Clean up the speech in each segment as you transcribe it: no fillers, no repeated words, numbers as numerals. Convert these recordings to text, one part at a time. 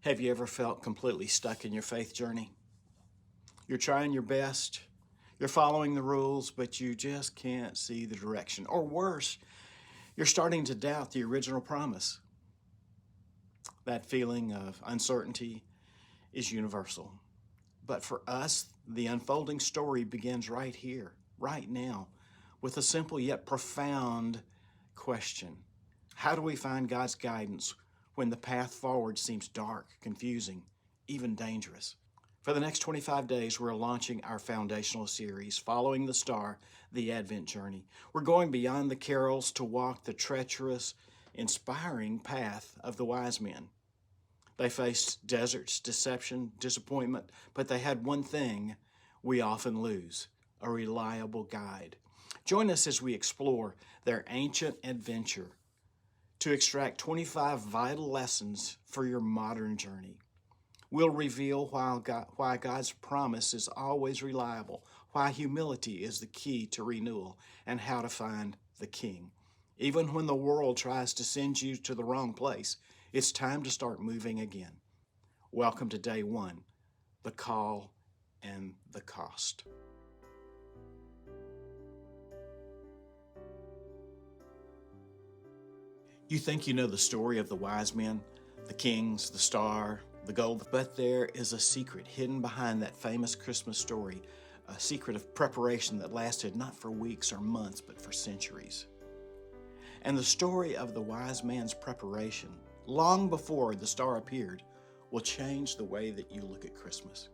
Have you ever felt completely stuck in your faith journey? You're trying your best, you're following the rules, but you just can't see the direction. Or worse, you're starting to doubt the original promise. That feeling of uncertainty is universal. But for us, the unfolding story begins right here, right now, with a simple yet profound question. How do we find God's guidance when the path forward seems dark, confusing, even dangerous? For the next 25 days, we're launching our foundational series, Following the Star, the Advent Journey. We're going beyond the carols to walk the treacherous, inspiring path of the wise men. They faced deserts, deception, disappointment, but they had one thing we often lose: a reliable guide. Join us as we explore their ancient adventure to extract 25 vital lessons for your modern journey. We'll reveal why God's promise is always reliable, why humility is the key to renewal, and how to find the King. Even when the world tries to send you to the wrong place, it's time to start moving again. Welcome to day one, the call and the cost. You think you know the story of the wise men, the kings, the star, the gold, but there is a secret hidden behind that famous Christmas story, a secret of preparation that lasted not for weeks or months, but for centuries. And the story of the wise man's preparation, long before the star appeared, will change the way that you look at Christmas.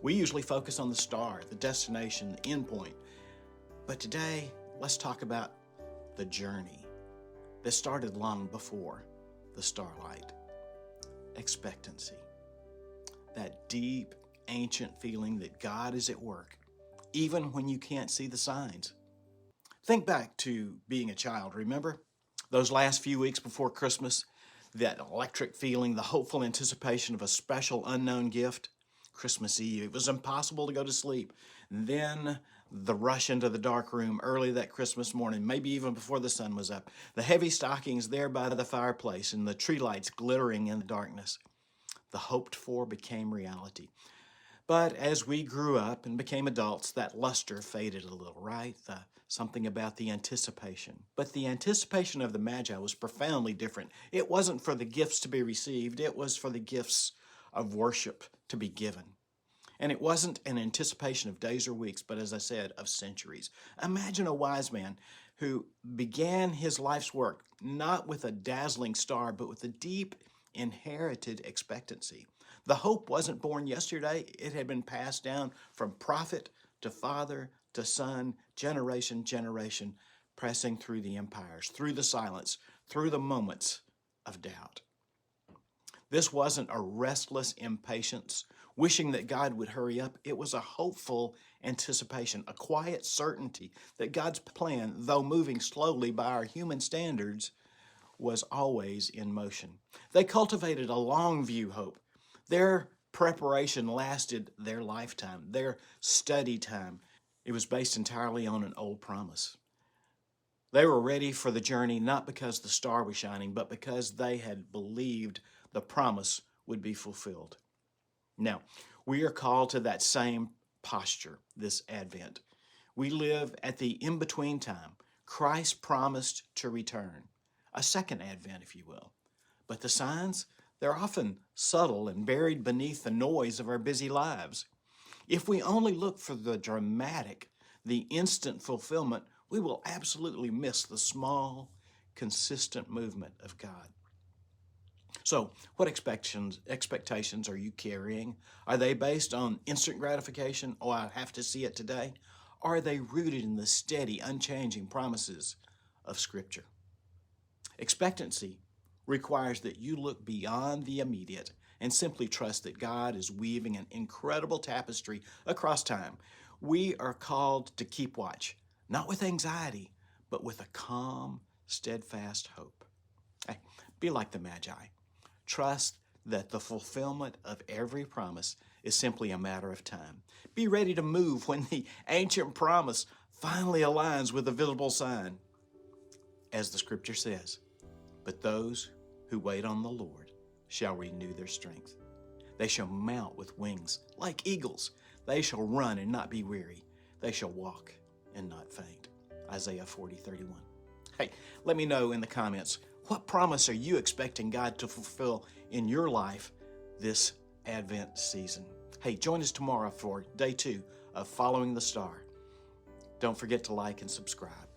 We usually focus on the star, the destination, the end point. But today, let's talk about the journey that started long before the starlight. Expectancy. That deep, ancient feeling that God is at work, even when you can't see the signs. Think back to being a child, remember? Those last few weeks before Christmas, that electric feeling, the hopeful anticipation of a special unknown gift. Christmas Eve, it was impossible to go to sleep. Then the rush into the dark room early that Christmas morning, maybe even before the sun was up. The heavy stockings there by the fireplace and the tree lights glittering in the darkness. The hoped for became reality. But as we grew up and became adults, that luster faded a little, right? Something about the anticipation. But the anticipation of the Magi was profoundly different. It wasn't for the gifts to be received, it was for the gifts of worship to be given. And it wasn't an anticipation of days or weeks, but as I said, of centuries. Imagine a wise man who began his life's work not with a dazzling star, but with a deep inherited expectancy. The hope wasn't born yesterday. It had been passed down from prophet to father to son, generation, pressing through the empires, through the silence, through the moments of doubt. This wasn't a restless impatience, wishing that God would hurry up. It was a hopeful anticipation, a quiet certainty that God's plan, though moving slowly by our human standards, was always in motion. They cultivated a long view hope. Their preparation lasted their lifetime, their study time. It was based entirely on an old promise. They were ready for the journey not because the star was shining, but because they had believed the promise would be fulfilled. Now, we are called to that same posture this Advent. We live at the in-between time. Christ promised to return. A second Advent, if you will. But the signs, they're often subtle and buried beneath the noise of our busy lives. If we only look for the dramatic, the instant fulfillment, we will absolutely miss the small, consistent movement of God. So, what expectations are you carrying? Are they based on instant gratification? Oh, I have to see it today. Or are they rooted in the steady, unchanging promises of Scripture? Expectancy requires that you look beyond the immediate and simply trust that God is weaving an incredible tapestry across time. We are called to keep watch, not with anxiety, but with a calm, steadfast hope. Hey, be like the Magi. Trust that the fulfillment of every promise is simply a matter of time. Be ready to move when the ancient promise finally aligns with a visible sign. As the Scripture says, but those who wait on the Lord shall renew their strength. They shall mount with wings like eagles. They shall run and not be weary. They shall walk and not faint. Isaiah 40:31. Hey, let me know in the comments, what promise are you expecting God to fulfill in your life this Advent season? Hey, join us tomorrow for day 2 of Following the Star. Don't forget to like and subscribe.